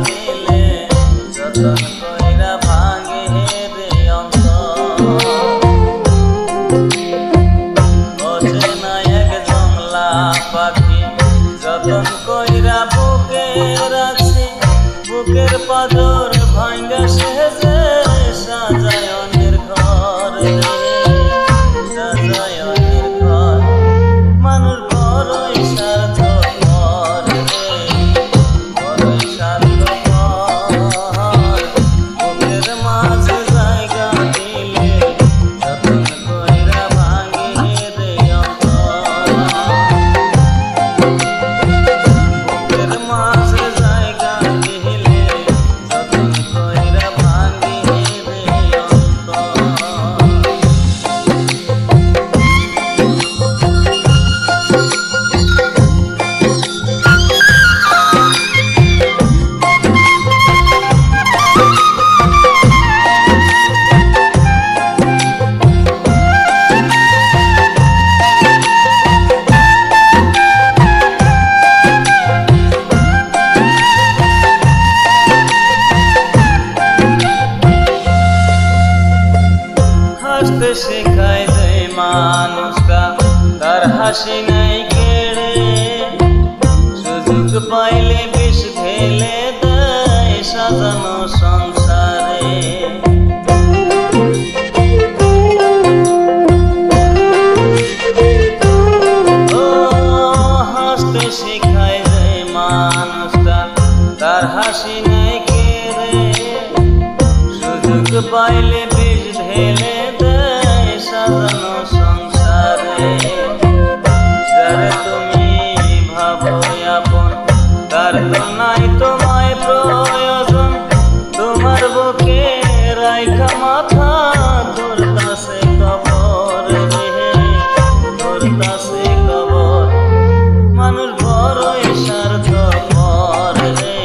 দিলে যতন কইরা ভাঙে রে অন্তর। বোঝে না এক জংলা পাখি যতন কইরা বুকে রাখছি, বুকের পাথর ভাঙ্গা সেজে সাজায় অন্যের ঘর রে, সাজায় অন্যের ঘর। মানুষ বড়ই স্বার্থপর রে, বড়ই স্বার্থপর। বুকের মাঝে জায়গা দিলে যতন কইরা ভাঙে রে অন্তর। বুকের মাঝে জায়গা দিলে যতন কইরা ভাঙে রে অন্তর। হাসতে শেখায় যে মানুষটা তার হাসি নাই কেড়ে, সুযোগ পাইলে বিষ ঢেলে দেয় সাজানো সংসারে। ও হাসতে শেখায় যে মানুষটা তার হাসি নাই কেড়ে, সুযোগ পাইলে বিষ ঢেলে দেয় সাজানো সংসারে। যারে তুমি ভাবো আপন তার তো নাই তোমায় প্রয়োজন, তোমার বুকে রাইখা মাথা ধরতাছে কবর রে, ধরতাছে কবর। মানুষ বড়ই স্বার্থপর রে,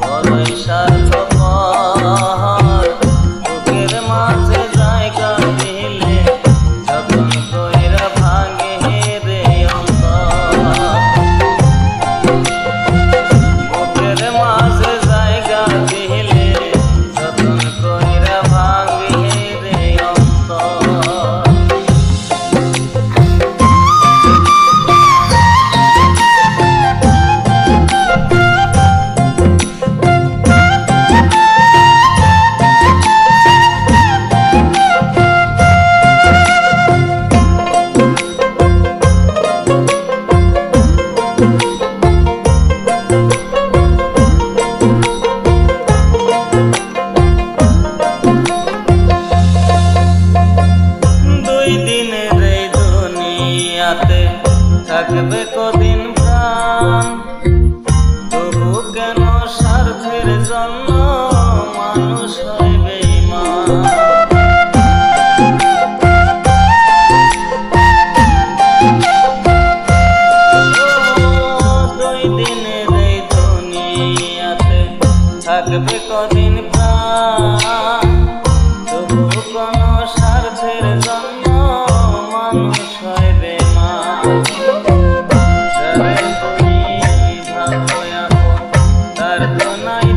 বড়ই স্বার্থপর। বুকের মাঝে জায়গা দিলে যতন কইরা ভাঙে রে অন্তর। বুকের মাঝে জায়গা দিলে যতন কইরা ভাঙে রে অন্তর। দুই দিনের এই দুনিয়াতে থাকবে কদিন প্রাণ, তবু কেন স্বার্থের জন্য মানুষ হয় বেঈমান। দুই দিনের এই দুনিয়াতে থাকবে কদিন প্রাণ, তবু কোন স্বার্থের জন্য মানুষ হয় বেঈমান। যারে তুমি ভাবো আপন তার তো নাই